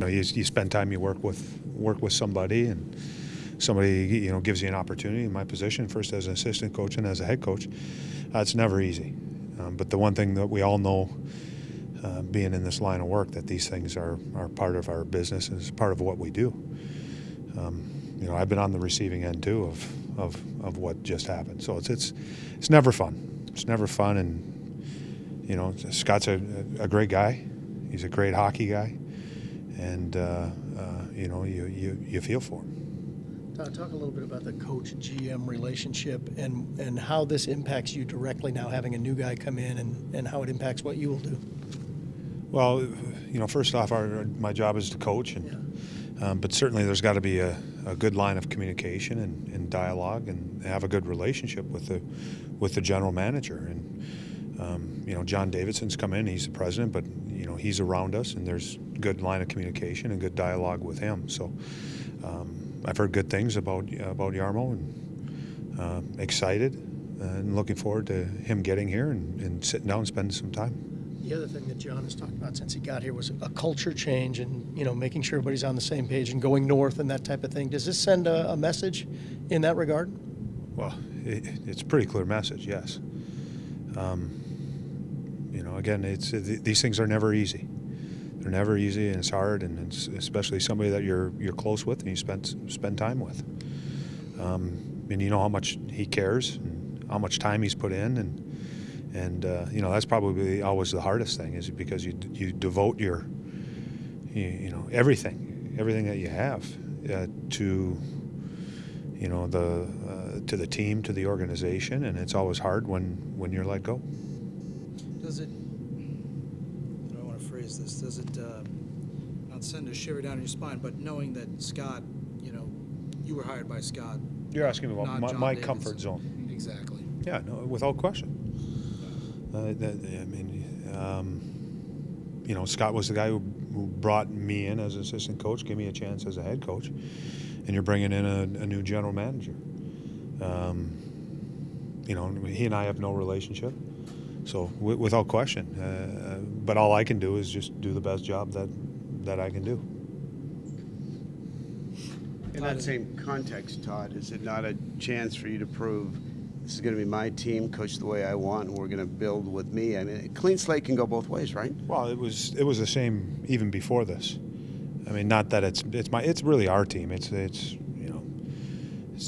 you spend time, you work with somebody, and somebody gives you an opportunity. In my position, first as an assistant coach and as a head coach, it's never easy. But the one thing that we all know, being in this line of work, that these things are part of our business and it's part of what we do. I've been on the receiving end too of what just happened. So it's never fun. It's never fun, and Scott's a great guy. He's a great hockey guy, and you feel for him. Talk a little bit about the coach-GM relationship and how this impacts you directly now, having a new guy come in, and how it impacts what you will do. Well, first off, my job is to coach, but certainly there's got to be a good line of communication and dialogue, and have a good relationship with the general manager. And John Davidson's come in; he's the president, but he's around us, and there's good line of communication and good dialogue with him. So I've heard good things about Jarmo, and excited and looking forward to him getting here and sitting down and spending some time. The other thing that John has talked about since he got here was a culture change, and making sure everybody's on the same page and going north and that type of thing. Does this send a message in that regard? Well, it's a pretty clear message, yes. Again, these things are never easy. They're never easy, and it's hard, and it's especially somebody that you're close with and you spend time with. And you know how much he cares and how much time he's put in, and that's probably always the hardest thing, is because you devote your everything that you have to to the team, to the organization, and it's always hard when you're let go. Does it? I don't want to phrase this. Does it not send a shiver down your spine? But knowing that Scott, you were hired by Scott. You're asking me about my comfort zone. Exactly. Yeah, no, without question. Scott was the guy who brought me in as an assistant coach, gave me a chance as a head coach, and you're bringing in a new general manager. He and I have no relationship, so without question. But all I can do is just do the best job that I can do. In that same context, Todd, is it not a chance for you to prove this is going to be my team, coached the way I want, and we're going to build with me? I mean, a clean slate can go both ways, right? Well, it was the same even before this. I mean, not that it's really our team. It's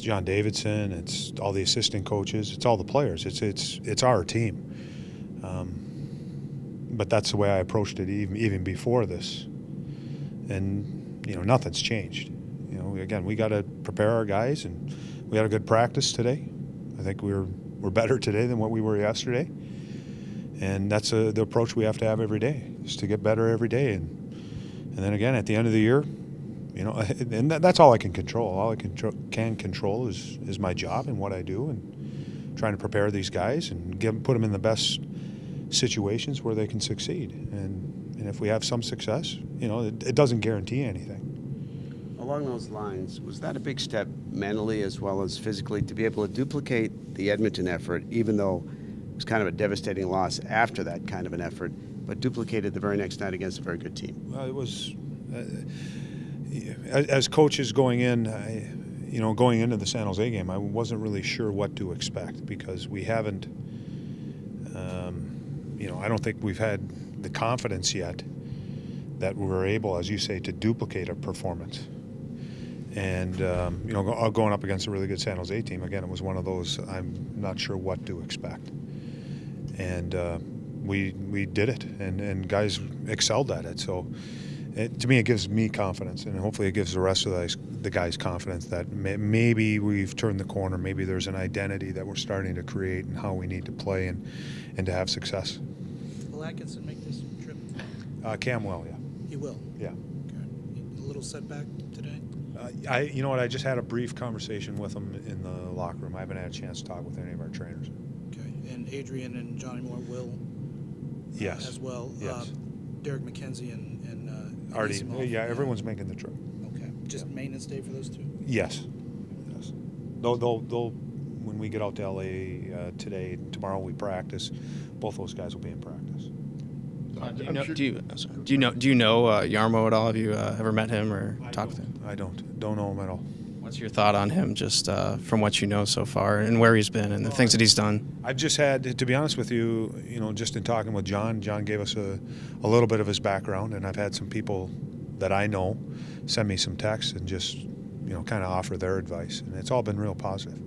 John Davidson, it's all the assistant coaches, it's all the players. It's our team. But that's the way I approached it even before this. And nothing's changed. Again, we got to prepare our guys, and we had a good practice today. I think we're better today than what we were yesterday, and that's the approach we have to have every day, is to get better every day. And then again, at the end of the year, and that's all I can control. All I can control is my job and what I do, and trying to prepare these guys and put them in the best situations where they can succeed. And if we have some success, it doesn't guarantee anything. Along those lines, was that a big step mentally as well as physically to be able to duplicate the Edmonton effort, even though it was kind of a devastating loss after that kind of an effort, but duplicated the very next night against a very good team? Well, it was, as coaches going in, going into the San Jose game, I wasn't really sure what to expect, because we haven't, I don't think we've had the confidence yet that we were able, as you say, to duplicate a performance. And, going up against a really good San Jose team, again, it was one of those, I'm not sure what to expect. And we did it, and guys excelled at it. So to me, it gives me confidence, and hopefully it gives the rest of the guys confidence that maybe we've turned the corner, maybe there's an identity that we're starting to create and how we need to play and to have success. Will Atkinson make this trip? Cam will, yeah. He will? Yeah. Okay. A little setback today? You know what, I just had a brief conversation with him in the locker room. I haven't had a chance to talk with any of our trainers. Okay. And Adrian and Johnny Moore will? Yes. As well? Yes. Derek McKenzie and Artie, Anisimov. yeah, everyone's making the trip. Okay. Just maintenance day for those two? Yes. Yes. They'll when we get out to LA today, tomorrow we practice, both those guys will be in practice. Do you know Yarmo at all? Have you ever met him or talked with him? I don't know him at all. What's your thought on him, just from what you know so far, and where he's been, and the things that he's done? I've just had, to be honest with you, just in talking with John gave us a little bit of his background, and I've had some people that I know send me some texts and just, kind of offer their advice, and it's all been real positive.